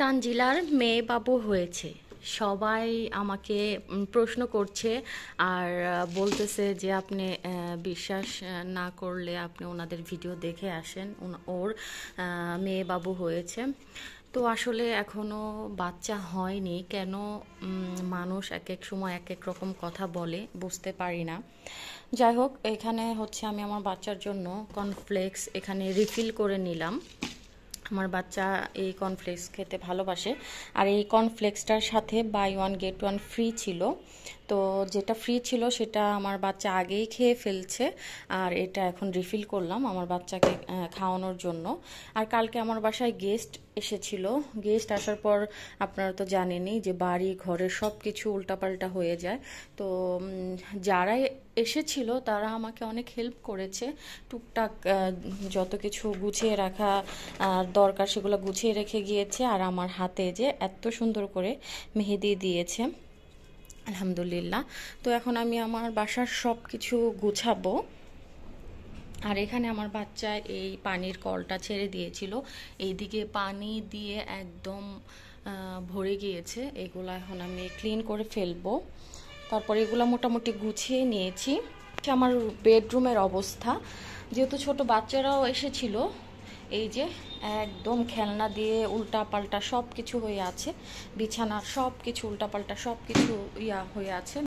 তানজিলার মেয়ে বাবু হয়েছে। সবাই আমাকে প্রশ্ন করছে আর বলতেছে যে আপনি বিশ্বাস না করলে আপনি ওনাদের ভিডিও দেখে আসেন, ওর মেয়ে বাবু হয়েছে। তো আসলে এখনো বাচ্চা হয়নি কেন, মানুষ এক এক সময় এক এক রকম কথা বলে, বুঝতে পারি না। যাই হোক, এখানে হচ্ছে আমি আমার বাচ্চার জন্য কর্নফ্লেক্স এখানে রিফিল করে নিলাম। আমার বাচ্চা এই কর্নফ্লেক্স খেতে ভালোবাসে। আর এই কর্নফ্লেক্সটার সাথে buy one get one free ছিল। তো যেটা ফ্রি ছিল সেটা আমার বাচ্চা আগেই খেয়ে ফেলছে, আর এটা এখন রিফিল করলাম আমার বাচ্চাকে খাওয়ানোর জন্য। আর কালকে আমার বাসায় গেস্ট এসেছিল। গেস্ট আসার পর আপনারা তো জানেনই যে বাড়ি ঘরের সব কিছু উল্টাপাল্টা হয়ে যায়। তো যারা এসেছিল তারা আমাকে অনেক হেল্প করেছে, টুকটাক যত কিছু গুছিয়ে রাখা দরকার সেগুলো গুছিয়ে রেখে গিয়েছে। আর আমার হাতে যে এত সুন্দর করে মেহেদি দিয়েছে, আলহামদুলিল্লাহ। তো এখন আমি আমার বাসার সব কিছু গুছাবো। আর এখানে আমার বাচ্চা এই পানির কলটা ছেড়ে দিয়েছিল, এইদিকে পানি দিয়ে একদম ভরে গিয়েছে। এগুলো এখন আমি ক্লিন করে ফেলবো। তারপর এগুলো মোটামুটি গুছিয়ে নিয়েছি। আমার বেডরুমের অবস্থা, যেহেতু ছোট বাচ্চারাও এসেছিল, এই যে একদম খেলনা দিয়ে উল্টা পাল্টা সব কিছু হয়ে আছে, বিছানার সব কিছু উল্টা পাল্টা সব কিছু হয়ে আছে।